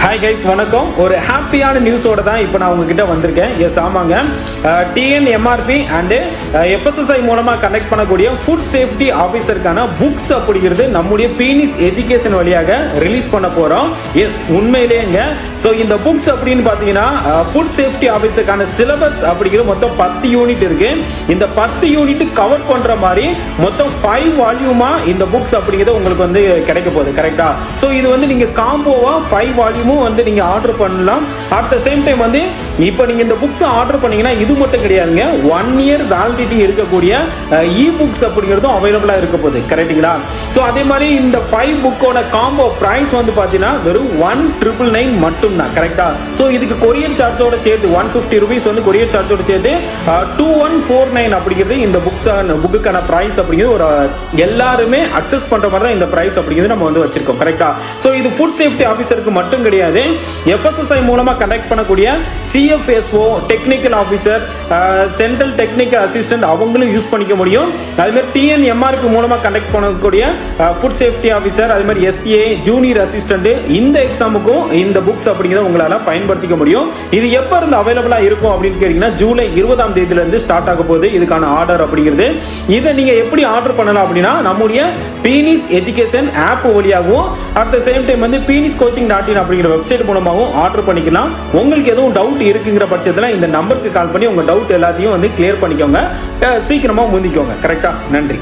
Hi guys, வணக்கம். ஒரு ஹாப்பியான நியூஸோட தான் இப்போ நான் உங்ககிட்ட வந்திருக்கேன். எஸ், ஆமாங்க. டிஎன்எம்ஆர்பி அண்டு எஃப்எஸ்எஸ்ஐ மூலமாக கனெக்ட் பண்ணக்கூடிய ஃபுட் சேஃப்டி ஆஃபீஸருக்கான புக்ஸ் அப்படிங்கிறது நம்முடைய பீனிஸ் எஜுகேஷன் வழியாக ரிலீஸ் பண்ண போகிறோம். எஸ், உண்மையிலேங்க. ஸோ இந்த புக்ஸ் அப்படின்னு பார்த்தீங்கன்னா ஃபுட் சேஃப்டி ஆஃபீஸருக்கான சிலபஸ் அப்படிங்கிறது மொத்தம் 10 யூனிட் இருக்குது. இந்த 10 யூனிட் கவர் பண்ணுற மாதிரி மொத்தம் 5 வால்யூமாக இந்த புக்ஸ் அப்படிங்கிறது உங்களுக்கு வந்து கிடைக்க போகுது. கரெக்டாக? ஸோ இது வந்து நீங்கள் காம்போவாக 5 வால்யூமும் வந்து நீங்க ஆர்டர் பண்ணலாம். அட் த சேம் டைம் வந்து இப்போ நீங்க இந்த புக்ஸ் ஆர்டர் பண்ணீங்கன்னா இது மட்டும் கிடையாதுங்க, 1 இயர் வேலிடிட்டி இருக்கக்கூடிய இ புக்ஸ் அப்படிங்கிறதும் அவைலபிளா இருக்க போகுது. கரெக்டுங்களா? ஸோ அதே மாதிரி இந்த 5 புக்கோட காம்போ பிரைஸ் வந்து பார்த்தீங்கன்னா வெறும் 1999 மட்டும்தான். கரெக்டா? ஸோ இதுக்கு கொரியர் சார்ஜோட சேர்த்து 150 rupees வந்து கொரியர் சார்ஜோட சேர்த்து 2149 அப்படிங்கிறது இந்த புக்குக்கான பிரைஸ் அப்படிங்கிறது ஒரு எல்லாருமே அக்சஸ் பண்ற மாதிரி தான் இந்த பிரைஸ் அப்படிங்கிறது நம்ம வந்து வச்சிருக்கோம். கரெக்டா? ஸோ இது ஃபுட் சேஃப்டி ஆஃபீஸருக்கு மட்டும் கிடையாது, எஃப்எஸ்எஸ்ஐ மூலமா கனெக்ட் பண்ணக்கூடிய CFSO, technical officer, central technical assistant அவங்களும் யூஸ் பண்ணிக்க முடியும். அதே மாதிரி டிஎன்எம்ஆர்பி மூலமா கனெக்ட் பண்ணக்கூடிய ஃபுட் சேஃப்டி ஆஃபீஸர், அதே மாதிரி எஸ்ஏ, ஜூனியர் அசிஸ்டன்ட், இந்த எக்ஸாமுக்கும் இந்த புக்ஸ் அப்படிங்கிறத உங்களால் பயன்படுத்திக்க முடியும். இது எப்போ இருந்து அவைலபிளாக இருக்கும் அப்படின்னு கேட்டிங்கன்னா ஜூலை 20ஆம் தேதியிலிருந்து ஸ்டார்ட் ஆக போகுது இதுக்கான ஆர்டர் அப்படிங்கிறது. இதை நீங்கள் எப்படி ஆர்டர் பண்ணலாம் அப்படின்னா நம்முடைய பீனிஸ் எஜுகேஷன் ஆப் வழியாகவும் அட் த சேம் டைம் வந்து peniscoaching.in அப்படிங்கிற வெப்சைட் மூலமாகவும் ஆர்டர் பண்ணிக்கலாம். உங்களுக்கு எதுவும் டவுட் இருக்குங்கிற பட்சத்தில் இந்த நம்பருக்கு கால் பண்ணி உங்கள் டவுட் எல்லாத்தையும் வந்து கிளியர் பண்ணிக்கோங்க, சீக்கிரமாக முந்திக்கோங்க. கரெக்டாக? நன்றி.